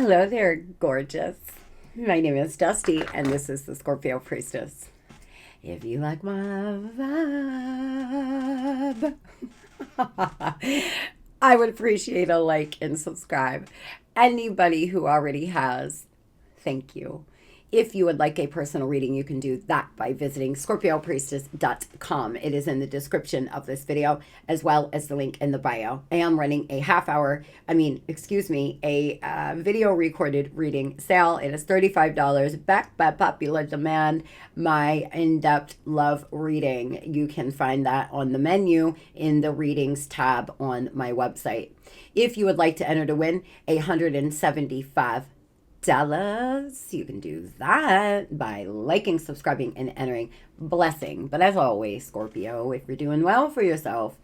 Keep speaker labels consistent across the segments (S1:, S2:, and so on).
S1: Hello there, gorgeous. My name is Dusty, and this is the Scorpio Priestess. If you like my vibe, I would appreciate a like and subscribe. Anybody who already has, thank you. If you would like a personal reading, you can do that by visiting Scorpiopriestess.com. It is in the description of this video, as well as the link in the bio. I am running a video recorded reading sale. It is $35, backed by popular demand. My in-depth love reading. You can find that on the menu in the readings tab on my website. If you would like to enter to win $175, you can do that by liking, subscribing, and entering. Blessing. But as always, Scorpio, if you're doing well for yourself,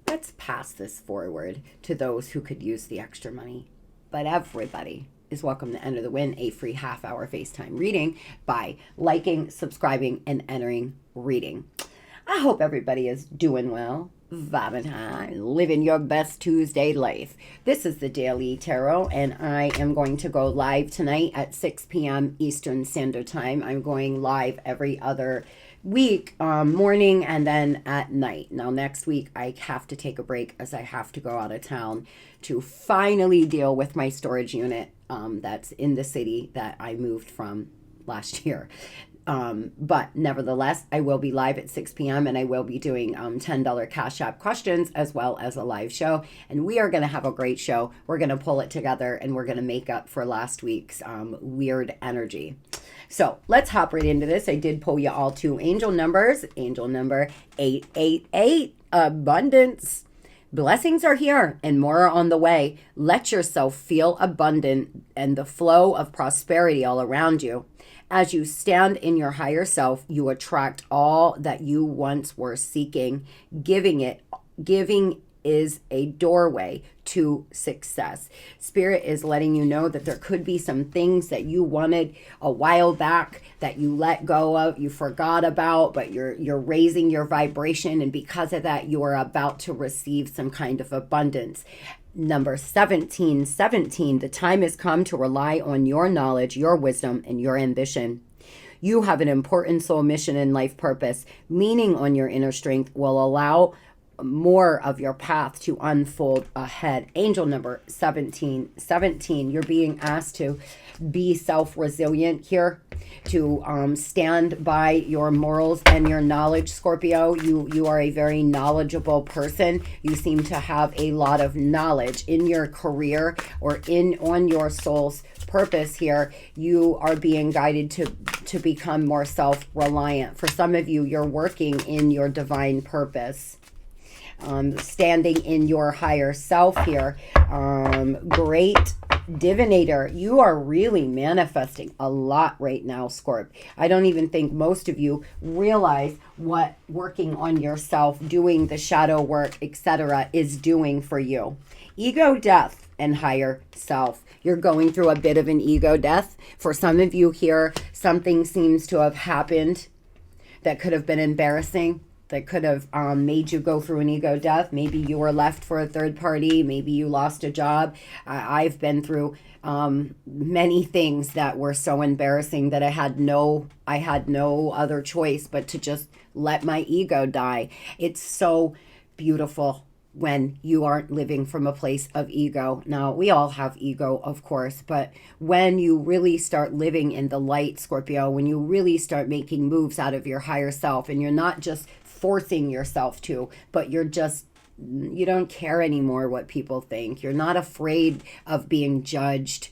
S1: let's pass this forward to those who could use the extra money. But everybody is welcome to enter the win, a free half-hour FaceTime reading by liking, subscribing, and entering reading. I hope everybody is doing well, vibing high, living your best Tuesday life. This is the Daily Tarot, and I am going to go live tonight at 6 p.m. Eastern Standard Time. I'm going live every other week, morning and then at night. Now, next week, I have to take a break as I have to go out of town to finally deal with my storage unit that's in the city that I moved from last year. But nevertheless, I will be live at 6 p.m. and I will be doing $10 Cash App questions as well as a live show. And we are going to have a great show. We're going to pull it together and we're going to make up for last week's weird energy. So let's hop right into this. I did pull you all two angel numbers. Angel number 888, abundance. Blessings are here and more are on the way. Let yourself feel abundant and the flow of prosperity all around you. As you stand in your higher self, you attract all that you once were seeking. Giving is a doorway to success. Spirit is letting you know that there could be some things that you wanted a while back that you let go of, you forgot about, but you're raising your vibration, and because of that, you are about to receive some kind of abundance. Number 1717, the time has come to rely on your knowledge, your wisdom, and your ambition. You have an important soul mission and life purpose. Leaning on your inner strength will allow more of your path to unfold ahead. Angel number 1717, you're being asked to be self-resilient here, to stand by your morals and your knowledge, Scorpio. You are a very knowledgeable person. You seem to have a lot of knowledge in your career or on your soul's purpose here. You are being guided to become more self-reliant. For some of you, you're working in your divine purpose. Standing in your higher self here. Great divinator. You are really manifesting a lot right now, Scorp. I don't even think most of you realize what working on yourself, doing the shadow work, etc. is doing for you. Ego death and higher self. You're going through a bit of an ego death. For some of you here, something seems to have happened that could have been embarrassing, that could have made you go through an ego death. Maybe you were left for a third party. Maybe you lost a job. I've been through many things that were so embarrassing that I had no other choice but to just let my ego die. It's so beautiful when you aren't living from a place of ego. Now, we all have ego, of course, but when you really start living in the light, Scorpio, when you really start making moves out of your higher self, and you're not just forcing yourself to, but you don't care anymore what people think. You're not afraid of being judged.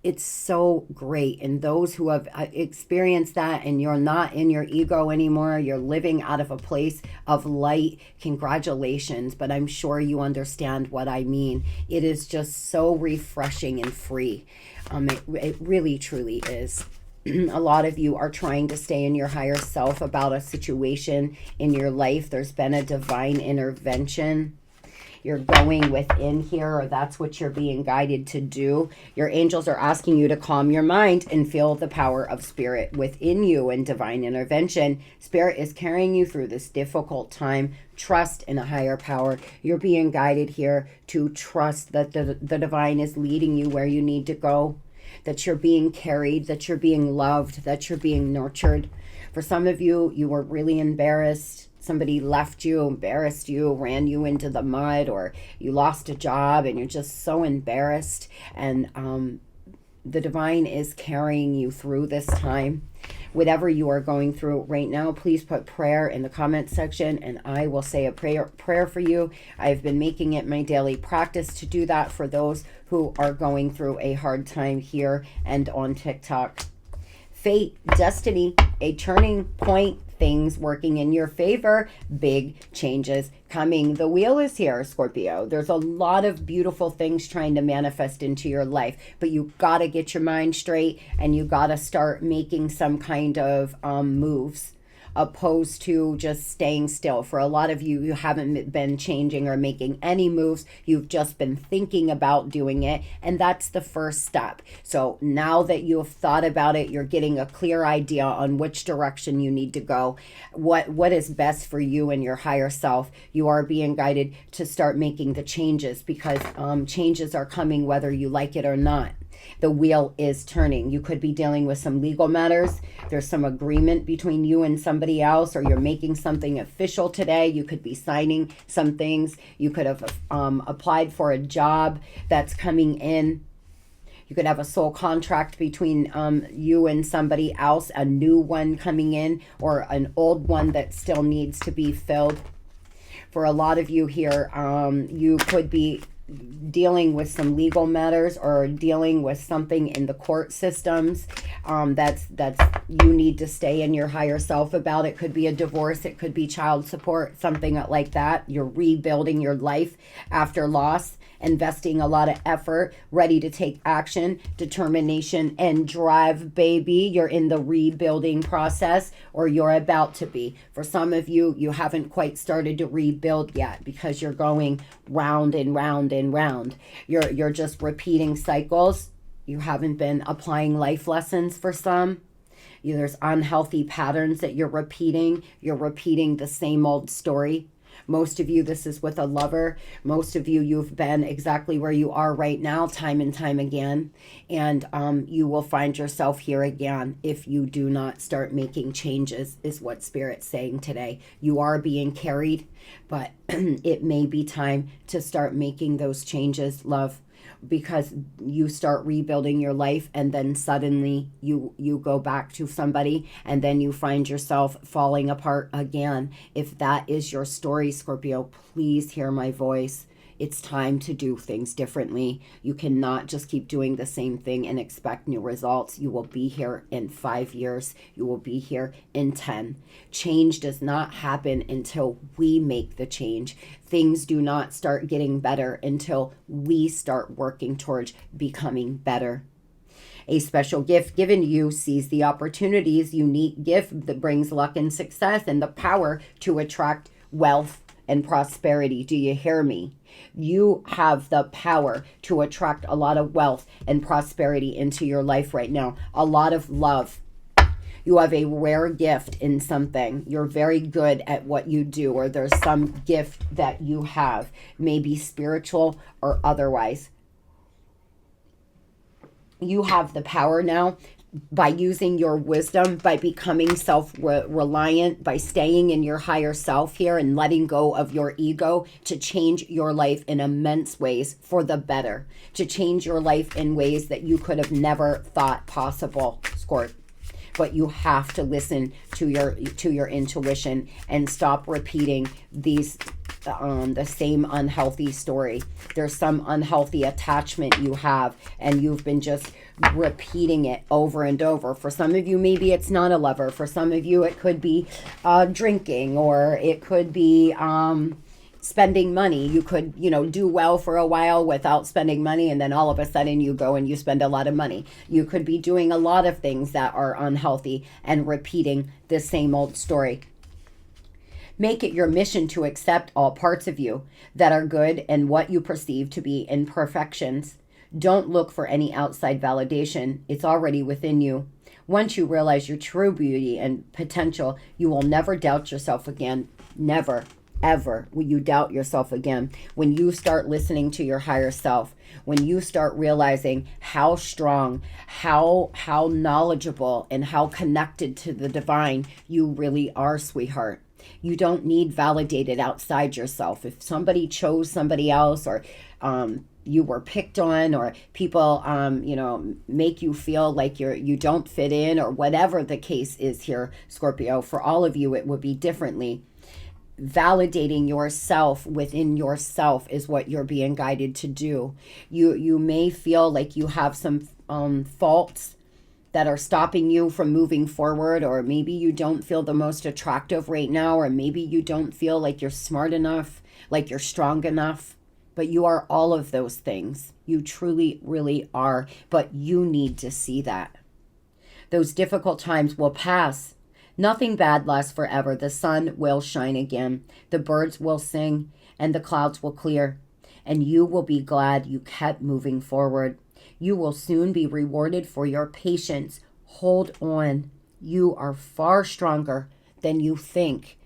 S1: It's so great. And those who have experienced that and you're not in your ego anymore, you're living out of a place of light, congratulations. But I'm sure you understand what I mean. It is just so refreshing and free. It really, truly is. A lot of you are trying to stay in your higher self about a situation in your life. There's been a divine intervention. You're going within here, or that's what you're being guided to do. Your angels are asking you to calm your mind and feel the power of spirit within you and divine intervention. Spirit is carrying you through this difficult time. Trust in a higher power. You're being guided here to trust that the divine is leading you where you need to go, that you're being carried, that you're being loved, that you're being nurtured. For some of you, you were really embarrassed. Somebody left you, embarrassed you, ran you into the mud, or you lost a job and you're just so embarrassed. And the divine is carrying you through this time. Whatever you are going through right now, please put prayer in the comment section and I will say a prayer for you. I've been making it my daily practice to do that for those who are going through a hard time here and on TikTok. Fate, destiny, a turning point, things working in your favor, big changes coming. The wheel is here, Scorpio. There's a lot of beautiful things trying to manifest into your life, but you got to get your mind straight and you got to start making some kind of moves, opposed to just staying still. For a lot of you, you haven't been changing or making any moves. You've just been thinking about doing it, and that's the first step. So now that you have thought about it, you're getting a clear idea on which direction you need to go, what is best for you and your higher self. You are being guided to start making the changes, because changes are coming whether you like it or not. The wheel is turning. You could be dealing with some legal matters. There's some agreement between you and somebody else, or you're making something official today. You could be signing some things. You could have applied for a job that's coming in. You could have a soul contract between you and somebody else, a new one coming in, or an old one that still needs to be filled. For a lot of you here, you could be dealing with some legal matters or dealing with something in the court systems that's you need to stay in your higher self about. It could be a divorce, it could be child support, something like that. You're rebuilding your life after loss, investing a lot of effort, ready to take action, determination, and drive, baby. You're in the rebuilding process, or you're about to be. For some of you, you haven't quite started to rebuild yet because you're going round and round and round. You're just repeating cycles. You haven't been applying life lessons for some. There's unhealthy patterns that you're repeating. You're repeating the same old story. Most of you, this is with a lover. Most of you, you've been exactly where you are right now, time and time again. And you will find yourself here again if you do not start making changes, is what Spirit's saying today. You are being carried, but it may be time to start making those changes, love, because you start rebuilding your life and then suddenly you go back to somebody and then you find yourself falling apart again. If that is your story, Scorpio, please hear my voice. It's time to do things differently. You cannot just keep doing the same thing and expect new results. You will be here in 5 years. You will be here in 10. Change does not happen until we make the change. Things do not start getting better until we start working towards becoming better. A special gift given to you sees the opportunities. Unique gift that brings luck and success and the power to attract wealth and prosperity. Do you hear me? You have the power to attract a lot of wealth and prosperity into your life right now. A lot of love. You have a rare gift in something. You're very good at what you do, or there's some gift that you have, maybe spiritual or otherwise. You have the power now, by using your wisdom, by becoming self-reliant, by staying in your higher self here and letting go of your ego, to change your life in immense ways for the better, to change your life in ways that you could have never thought possible, Scorp. But you have to listen to your intuition and stop repeating these the same unhealthy story. There's some unhealthy attachment you have, and you've been just repeating it over and over. For some of you, maybe it's not a lover. For some of you, it could be drinking, or it could be spending money. You could, do well for a while without spending money, and then all of a sudden you go and you spend a lot of money. You could be doing a lot of things that are unhealthy and repeating the same old story. Make it your mission to accept all parts of you that are good and what you perceive to be imperfections. Don't look for any outside validation. It's already within you. Once you realize your true beauty and potential, you will never doubt yourself again. Never, ever will you doubt yourself again. When you start listening to your higher self, when you start realizing how strong, how knowledgeable, and how connected to the divine you really are, sweetheart. You don't need validated outside yourself. If somebody chose somebody else, or you were picked on, or people make you feel like you don't fit in, or whatever the case is here, Scorpio, for all of you it would be differently. Validating yourself within yourself is what you're being guided to do. You may feel like you have some faults that are stopping you from moving forward, or maybe you don't feel the most attractive right now, or maybe you don't feel like you're smart enough, like you're strong enough. But you are all of those things. You truly, really are. But you need to see that. Those difficult times will pass. Nothing bad lasts forever. The sun will shine again. The birds will sing, and the clouds will clear. And you will be glad you kept moving forward. You will soon be rewarded for your patience. Hold on. You are far stronger than you think.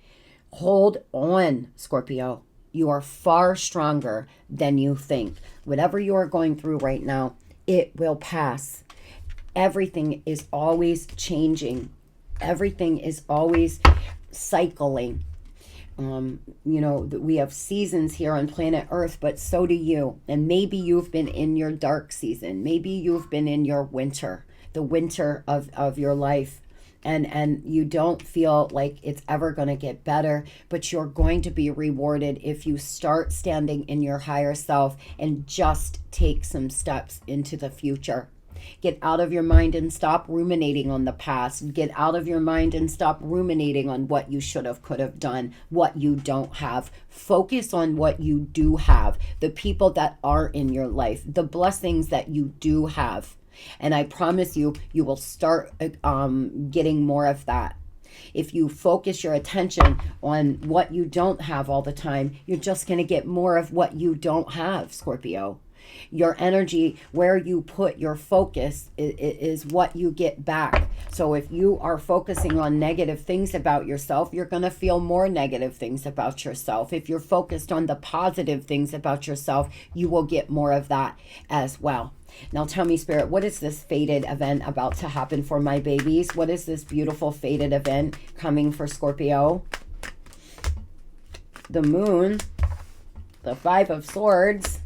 S1: Hold on, Scorpio. You are far stronger than you think. Whatever you are going through right now, it will pass. Everything is always changing. Everything is always cycling. We have seasons here on planet Earth, but so do you. And maybe you've been in your dark season. Maybe you've been in your winter, the winter of your life. And you don't feel like it's ever going to get better, but you're going to be rewarded if you start standing in your higher self and just take some steps into the future. Get out of your mind and stop ruminating on the past. Get out of your mind and stop ruminating on what you should have, could have done, what you don't have. Focus on what you do have, the people that are in your life, the blessings that you do have. And I promise you, you will start getting more of that. If you focus your attention on what you don't have all the time, you're just going to get more of what you don't have, Scorpio. Your energy, where you put your focus, is what you get back. So if you are focusing on negative things about yourself, you're going to feel more negative things about yourself. If you're focused on the positive things about yourself, you will get more of that as well. Now tell me, Spirit, what is this fated event about to happen for my babies? What is this beautiful fated event coming for Scorpio? The Moon, the Five of Swords,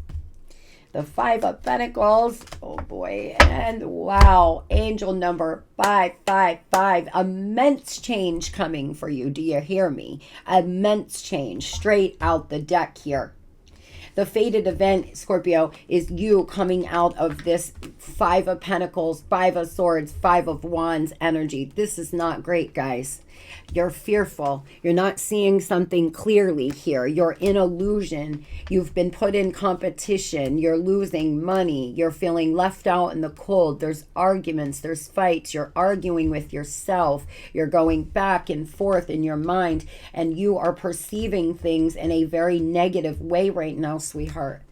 S1: the Five of Pentacles, oh boy, and wow, angel number 555, immense change coming for you. Do you hear me? Immense change, straight out the deck here. The fated event, Scorpio, is you coming out of this Five of Pentacles, Five of Swords, Five of Wands energy. This is not great, guys. You're fearful. You're not seeing something clearly here. You're in illusion. You've been put in competition. You're losing money. You're feeling left out in the cold. There's arguments. There's fights. You're arguing with yourself. You're going back and forth in your mind. And you are perceiving things in a very negative way right now, sweetheart.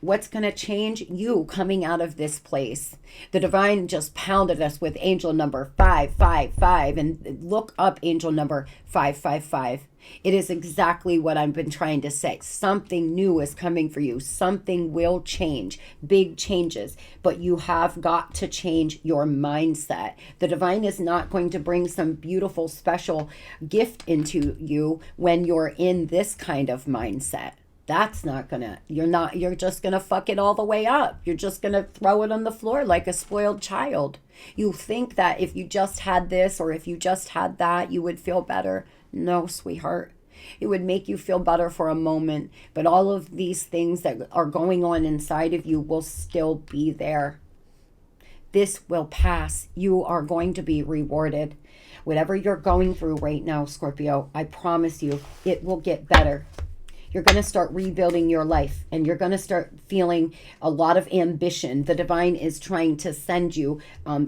S1: What's going to change? You coming out of this place. The divine just pounded us with angel number 555, and look up angel number 555. It is exactly what I've been trying to say. Something new is coming for you. Something will change. Big changes. But you have got to change your mindset. The divine is not going to bring some beautiful special gift into you when you're in this kind of mindset. That's not gonna, you're just gonna fuck it all the way up. You're just gonna throw it on the floor like a spoiled child. You think that if you just had this or if you just had that, you would feel better. No, sweetheart. It would make you feel better for a moment, but all of these things that are going on inside of you will still be there. This will pass. You are going to be rewarded. Whatever you're going through right now, Scorpio, I promise you, it will get better. You're going to start rebuilding your life, and you're going to start feeling a lot of ambition. The divine is trying to send you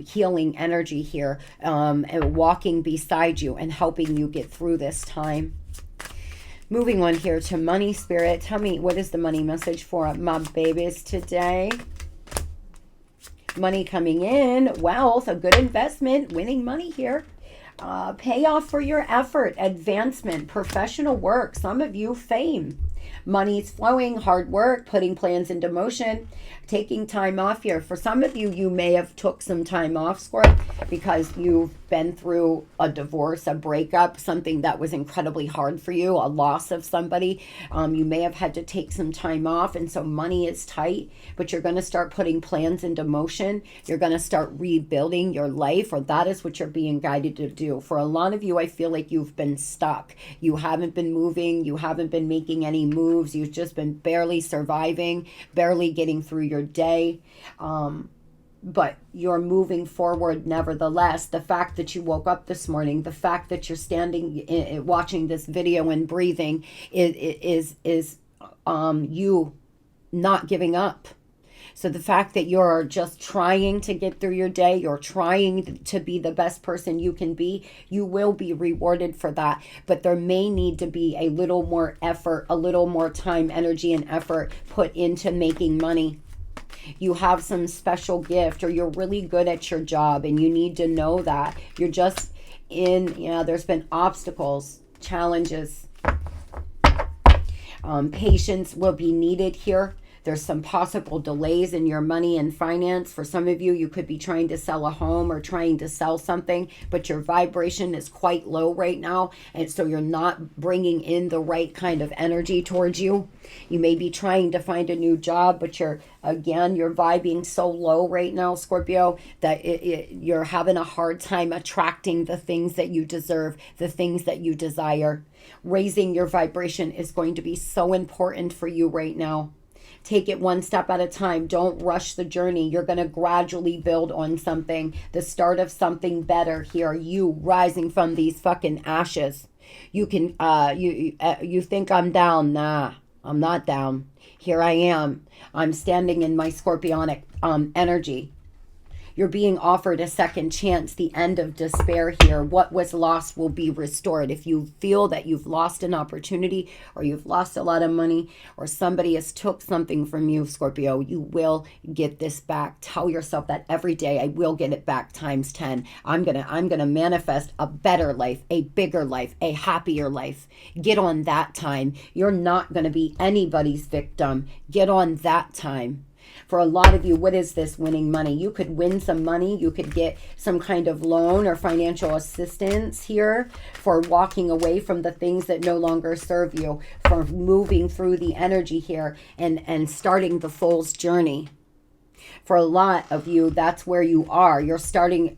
S1: healing energy here, and walking beside you and helping you get through this time. Moving on here to money, Spirit. Tell me, what is the money message for my babies today? Money coming in, wealth, a good investment, winning money here. Payoff for your effort, advancement, professional work. Some of you, fame. Money's flowing, hard work, putting plans into motion, taking time off here. For some of you, you may have took some time off, Scorp, because you've been through a divorce, a breakup, something that was incredibly hard for you, a loss of somebody. You may have had to take some time off, and so money is tight, but you're going to start putting plans into motion. You're going to start rebuilding your life, or that is what you're being guided to do. For a lot of you, I feel like you've been stuck. You haven't been moving. You haven't been making any moves. You've just been barely surviving, barely getting through your day. But you're moving forward nevertheless. The fact that you woke up this morning, the fact that you're standing, watching this video and breathing is you not giving up. So the fact that you're just trying to get through your day, you're trying to be the best person you can be, you will be rewarded for that. But there may need to be a little more effort, a little more time, energy, and effort put into making money. You have some special gift, or you're really good at your job, and you need to know that. You're just there's been obstacles, challenges. Patience will be needed here. There's some possible delays in your money and finance. For some of you, you could be trying to sell a home or trying to sell something, but your vibration is quite low right now. And so you're not bringing in the right kind of energy towards you. You may be trying to find a new job, but you're vibing so low right now, Scorpio, that you're having a hard time attracting the things that you deserve, the things that you desire. Raising your vibration is going to be so important for you right now. Take it one step at a time. Don't rush the journey. You're going to gradually build on something, the start of something better here. You rising from these fucking ashes. You can, you think I'm down. Nah, I'm not down. Here I am. I'm standing in my scorpionic energy. You're being offered a second chance, the end of despair here. What was lost will be restored. If you feel that you've lost an opportunity, or you've lost a lot of money, or somebody has took something from you, Scorpio, you will get this back. Tell yourself that every day. I will get it back times 10. I'm gonna manifest a better life, a bigger life, a happier life. Get on that time. You're not gonna be anybody's victim. Get on that time. For a lot of you, what is this winning money? You could win some money. You could get some kind of loan or financial assistance here for walking away from the things that no longer serve you, for moving through the energy here and starting the fool's journey. For a lot of you, that's where you are. You're starting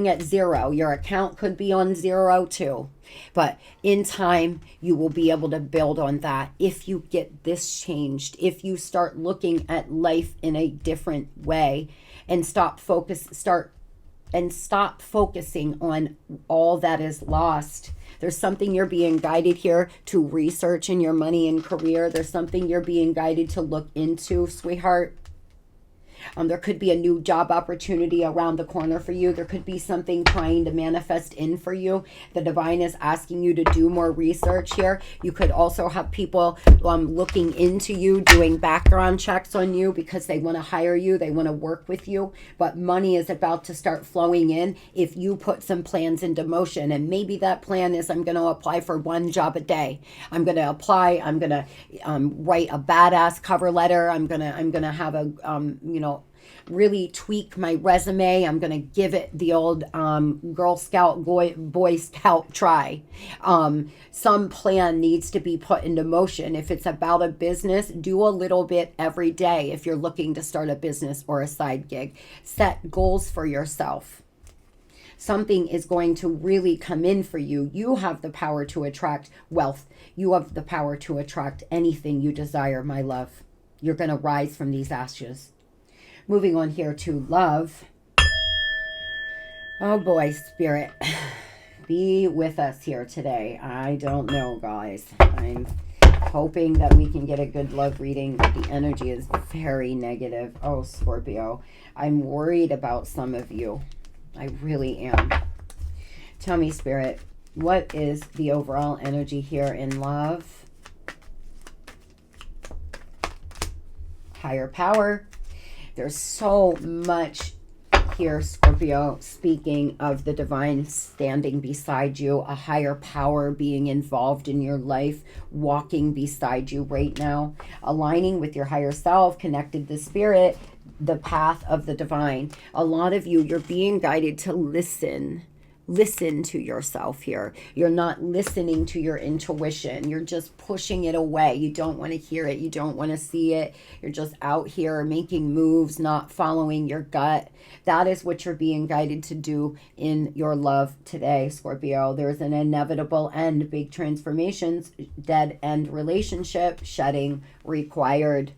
S1: at zero. Your account could be on zero too. But in time, you will be able to build on that if you get this changed, if you start looking at life in a different way and stop focusing on all that is lost. There's something you're being guided here to research in your money and career. There's something you're being guided to look into, sweetheart. There could be a new job opportunity around the corner for you. There could be something trying to manifest in for you. The divine is asking you to do more research here. You could also have people looking into you, doing background checks on you because they want to hire you. They want to work with you. But money is about to start flowing in if you put some plans into motion. And maybe that plan is, I'm going to apply for one job a day. I'm going to apply. I'm going to write a badass cover letter. I'm going to have a, really tweak my resume. I'm going to give it the old Girl Scout, Boy Scout try. Some plan needs to be put into motion. If it's about a business, do a little bit every day. If you're looking to start a business or a side gig, set goals for yourself. Something is going to really come in for you. You have the power to attract wealth. You have the power to attract anything you desire, my love. You're going to rise from these ashes. Moving on here to love. Oh boy, Spirit, be with us here today. I don't know, guys. I'm hoping that we can get a good love reading, but the energy is very negative. Oh, Scorpio, I'm worried about some of you. I really am. Tell me, Spirit, What is the overall energy here in love? Higher power. There's so much here, Scorpio, speaking of the divine standing beside you, a higher power being involved in your life, walking beside you right now, aligning with your higher self, connected to spirit, the path of the divine. A lot of you, you're being guided to listen to yourself here. You're not listening to your intuition. You're just pushing it away. You don't want to hear it. You don't want to see it. You're just out here making moves, not following your gut. That is what you're being guided to do in your love today, Scorpio. There's an inevitable end, big transformations, dead end relationship, shedding required.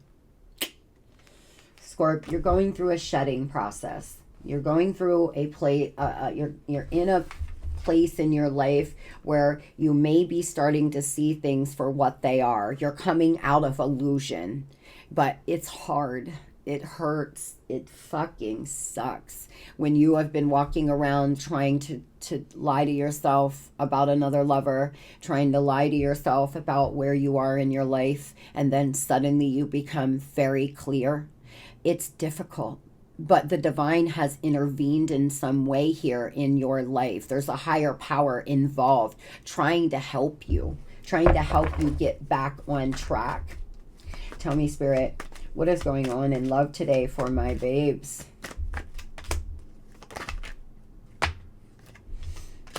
S1: Scorp, you're going through a shedding process. You're going through a place, you're in a place in your life where you may be starting to see things for what they are. You're coming out of illusion, but it's hard. It hurts. It fucking sucks when you have been walking around trying to lie to yourself about another lover, trying to lie to yourself about where you are in your life, and then suddenly you become very clear. It's difficult. But the divine has intervened in some way here in your life. There's a higher power involved trying to help you get back on track. Tell me, Spirit, what is going on in love today for my babes?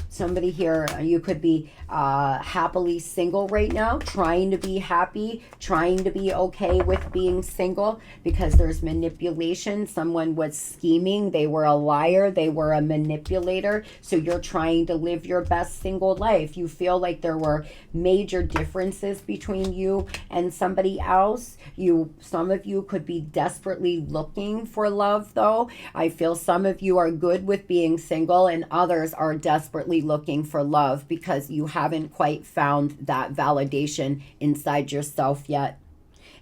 S1: Somebody here, you could be happily single right now, trying to be happy, trying to be okay with being single, because there's manipulation. Someone was scheming. They were a liar. They were a manipulator. So you're trying to live your best single life. You feel like there were major differences between you and somebody else. Some of you could be desperately looking for love, though. I feel some of you are good with being single and others are desperately looking for love because you haven't quite found that validation inside yourself yet.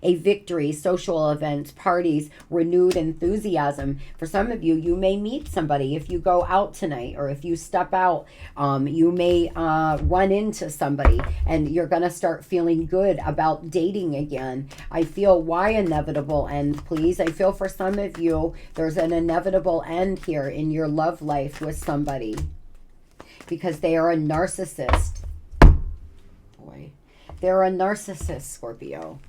S1: A victory, social events, parties, renewed enthusiasm. For some of you, you may meet somebody if you go out tonight, or if you step out, you may run into somebody and you're going to start feeling good about dating again. I feel, why inevitable end, please? I feel for some of you, there's an inevitable end here in your love life with somebody because they are a narcissist. Boy, they're a narcissist, Scorpio.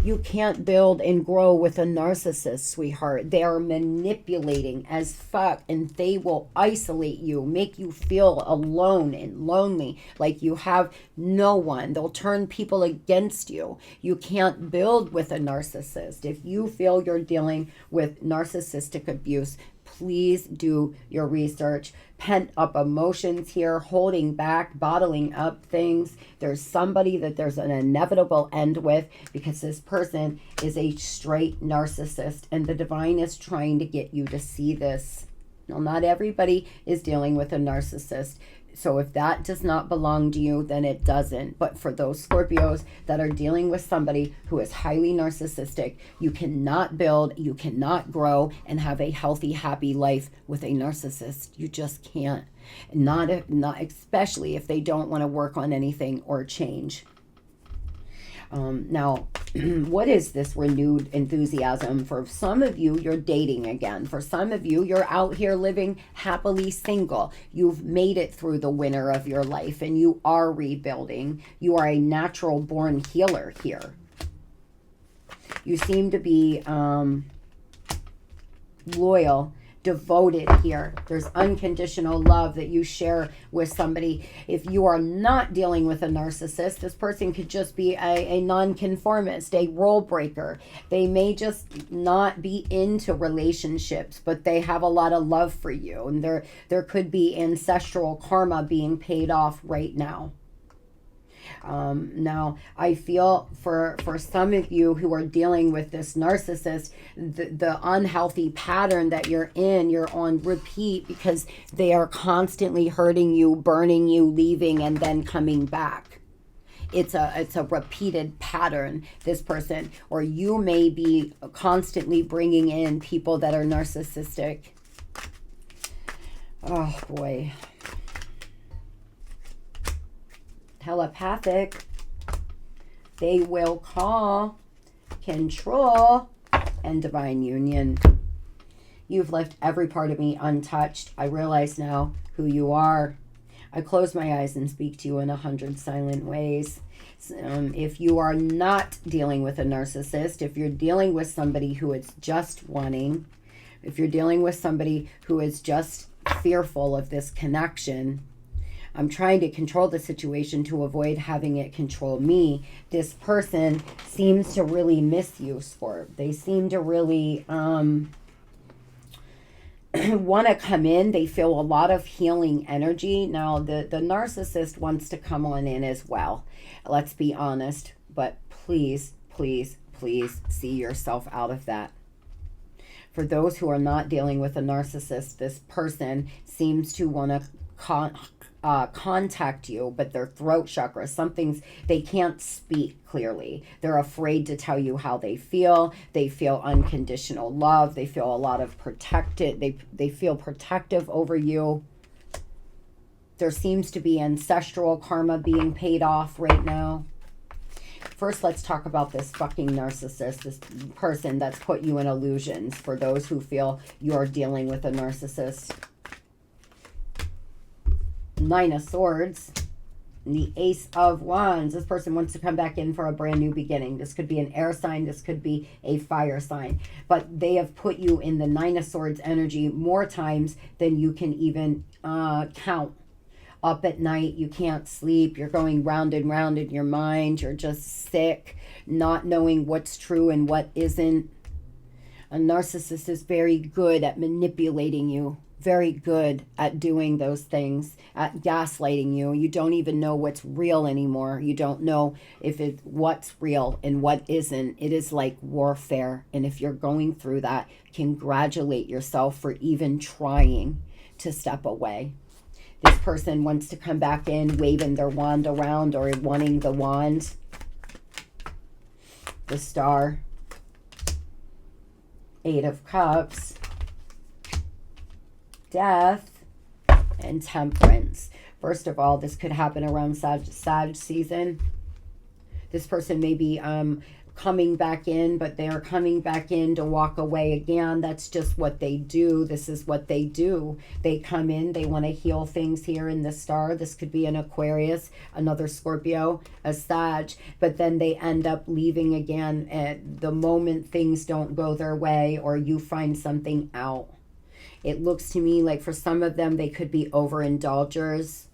S1: You can't build and grow with a narcissist, sweetheart. They are manipulating as fuck, and they will isolate you, make you feel alone and lonely, like you have no one. They'll turn people against you. You can't build with a narcissist. If you feel you're dealing with narcissistic abuse, please do your research. Pent up emotions here, holding back, bottling up things. There's somebody that there's an inevitable end with because this person is a straight narcissist, and the divine is trying to get you to see this. Now, not everybody is dealing with a narcissist. So if that does not belong to you, then it doesn't. But for those Scorpios that are dealing with somebody who is highly narcissistic, you cannot build, you cannot grow and have a healthy, happy life with a narcissist. You just can't. Not especially if they don't want to work on anything or change. Now, what is this renewed enthusiasm? For some of you, you're dating again. For some of you, you're out here living happily single. You've made it through the winter of your life and you are rebuilding. You are a natural born healer here. You seem to be loyal, devoted here. There's unconditional love that you share with somebody. If you are not dealing with a narcissist, this person could just be a nonconformist, a rule breaker. They may just not be into relationships, but they have a lot of love for you. And there could be ancestral karma being paid off right now. Now, I feel for some of you who are dealing with this narcissist, the unhealthy pattern that you're in, you're on repeat because they are constantly hurting you, burning you, leaving, and then coming back. It's a repeated pattern, this person. Or you may be constantly bringing in people that are narcissistic. Oh, boy. telepathic. They will call control and divine union. You've left every part of me untouched. I realize now who you are. I close my eyes and speak to you in 100 silent ways. If you are not dealing with a narcissist, if you're dealing with somebody who is just wanting, if you're dealing with somebody who is just fearful of this connection, I'm trying to control the situation to avoid having it control me. This person seems to really miss you, Scorp. They seem to really want to come in. They feel a lot of healing energy. Now, the narcissist wants to come on in as well. Let's be honest. But please, please, please see yourself out of that. For those who are not dealing with a narcissist, this person seems to want to contact you, but their throat chakra, they can't speak clearly. They're afraid to tell you how they feel. They feel unconditional love. They feel a lot of protected. They feel protective over you. There seems to be ancestral karma being paid off right now. First, let's talk about this fucking narcissist, this person that's put you in illusions, for those who feel you're dealing with a narcissist. Nine of Swords, and the Ace of Wands. This person wants to come back in for a brand new beginning. This could be an air sign. This could be a fire sign. But they have put you in the Nine of Swords energy more times than you can even count. Up at night, you can't sleep. You're going round and round in your mind. You're just sick, not knowing what's true and what isn't. A narcissist is very good at manipulating you. Very good at doing those things, at gaslighting you. You don't even know what's real anymore. You don't know what's real and what isn't. It is like warfare. And if you're going through that, congratulate yourself for even trying to step away. This person wants to come back in waving their wand around or wanting the wand. The Star. Eight of Cups. Death and Temperance. First of all, this could happen around Sag season. This person may be coming back in, but they're coming back in to walk away again. That's just what they do. This is what they do. They come in, they want to heal things here in the Star. This could be an Aquarius, another Scorpio, a Sag, but then they end up leaving again at the moment things don't go their way or you find something out. It looks to me like for some of them, they could be overindulgers.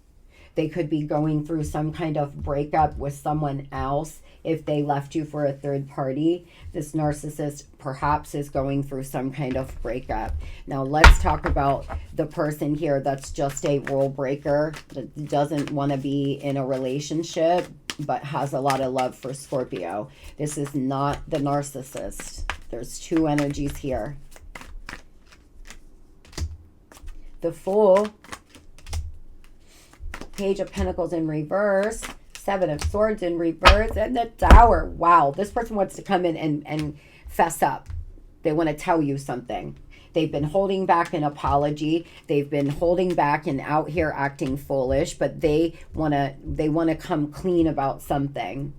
S1: They could be going through some kind of breakup with someone else. If they left you for a third party, this narcissist perhaps is going through some kind of breakup. Now let's talk about the person here that's just a rule breaker, that doesn't want to be in a relationship, but has a lot of love for Scorpio. This is not the narcissist. There's two energies here. The Fool, Page of Pentacles in reverse, Seven of Swords in reverse, and the Tower. Wow, this person wants to come in and fess up. They want to tell you something. They've been holding back an apology. They've been holding back and out here acting foolish, but they want to come clean about something.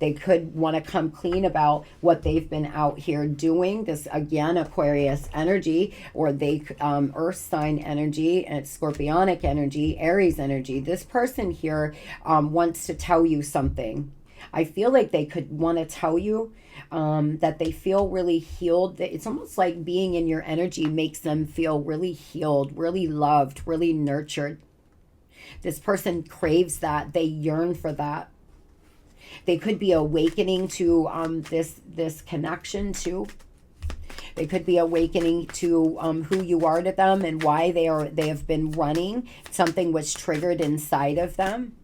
S1: They could want to come clean about what they've been out here doing. This, again, Aquarius energy, or they Earth sign energy, and Scorpionic energy, Aries energy. This person here wants to tell you something. I feel like they could want to tell you that they feel really healed. It's almost like being in your energy makes them feel really healed, really loved, really nurtured. This person craves that. They yearn for that. They could be awakening to this connection too. They could be awakening to who you are to them and why they have been running. Something was triggered inside of them.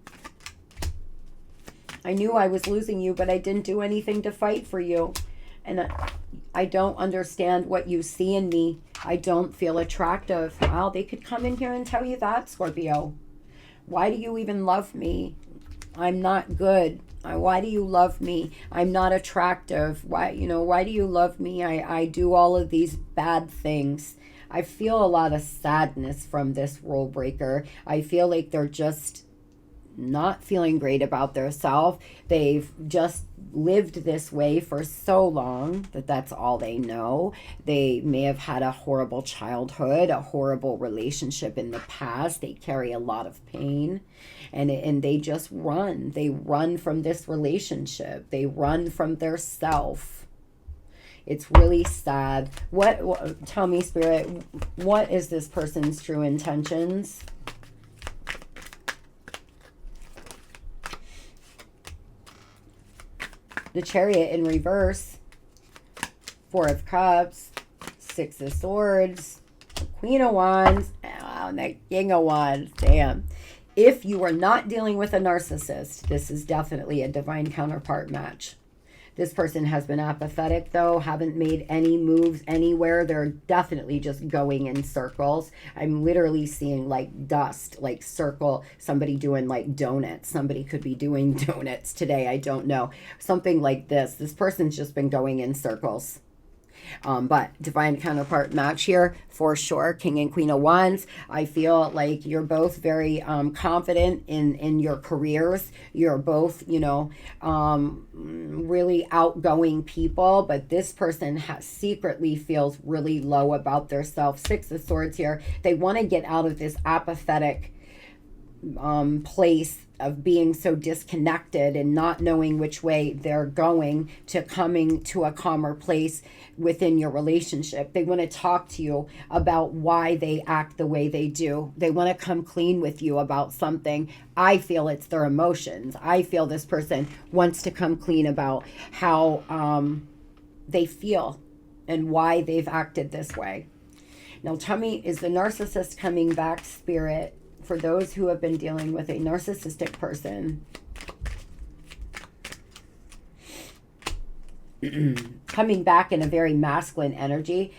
S1: I knew I was losing you, but I didn't do anything to fight for you. And I don't understand what you see in me. I don't feel attractive. Well, they could come in here and tell you that, Scorpio. Why do you even love me? I'm not good. Why do you love me? I'm not attractive. Why do you love me? I do all of these bad things. I feel a lot of sadness from this rule breaker. I feel like they're just not feeling great about themselves. They've just lived this way for so long that that's all they know. They may have had a horrible childhood, a horrible relationship in the past. They carry a lot of pain, and they just run. They run from this relationship. They run from their self. It's really sad. What tell me, Spirit, what is this person's true intentions? The Chariot in reverse, Four of Cups, Six of Swords, Queen of Wands, and the King of Wands. Damn. If you are not dealing with a narcissist, this is definitely a divine counterpart match. This person has been apathetic, though, haven't made any moves anywhere. They're definitely just going in circles. I'm literally seeing like dust, like circle, somebody doing like donuts. Somebody could be doing donuts today. I don't know. Something like this. This person's just been going in circles. But divine counterpart match here for sure. King and Queen of Wands. I feel like you're both very confident in your careers. You're both, you know, really outgoing people. But this person secretly feels really low about their self. Six of Swords here. They want to get out of this apathetic place of being so disconnected and not knowing which way they're going to coming to a calmer place within your relationship. They want to talk to you about why they act the way they do. They want to come clean with you about something. I feel it's their emotions. I feel this person wants to come clean about how they feel and why they've acted this way. Now tell me, is the narcissist coming back, Spirit, for those who have been dealing with a narcissistic person? Coming back in a very masculine energy,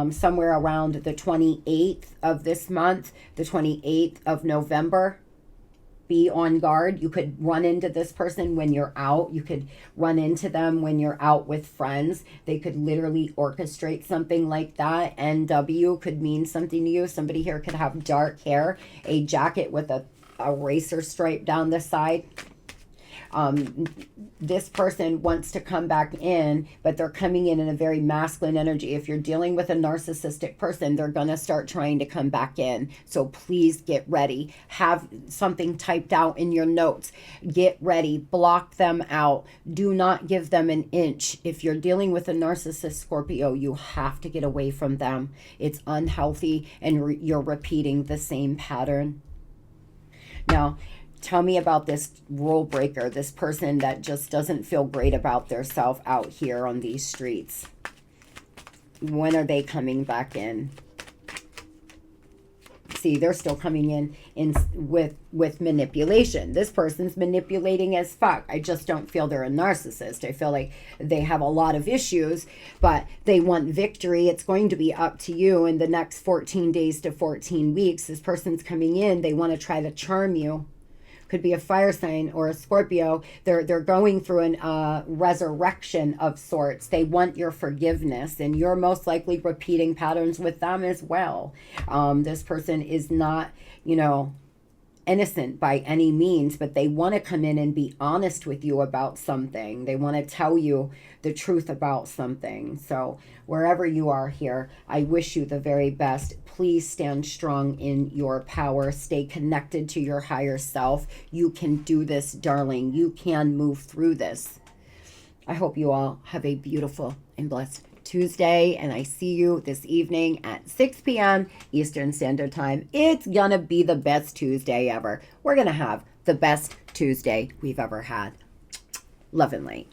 S1: somewhere around the 28th of this month, the 28th of November. Be on guard. You could run into this person when you're out. You could run into them when you're out with friends. They could literally orchestrate something like that. NW could mean something to you. Somebody here could have dark hair, a jacket with a racer stripe down the side. This person wants to come back in, but they're coming in a very masculine energy. If you're dealing with a narcissistic person, they're going to start trying to come back in. So please get ready. Have something typed out in your notes. Get ready. Block them out. Do not give them an inch. If you're dealing with a narcissist, Scorpio, you have to get away from them. It's unhealthy, and you're repeating the same pattern. Now, tell me about this rule breaker, this person that just doesn't feel great about their self out here on these streets. When are they coming back in? See, they're still coming in with manipulation. This person's manipulating as fuck. I just don't feel they're a narcissist. I feel like they have a lot of issues, but they want victory. It's going to be up to you in the next 14 days to 14 weeks. This person's coming in. They want to try to charm you. Could be a fire sign or a Scorpio. They're going through a resurrection of sorts. They want your forgiveness, and you're most likely repeating patterns with them as well. This person is not, you know, innocent by any means, but they want to come in and be honest with you about something. They want to tell you the truth about something. So wherever you are here, I wish you the very best. Please stand strong in your power. Stay connected to your higher self. You can do this, darling. You can move through this. I hope you all have a beautiful and blessed Tuesday, and I see you this evening at 6 p.m. Eastern Standard Time. It's gonna be the best Tuesday ever. We're gonna have the best Tuesday we've ever had. Love and light.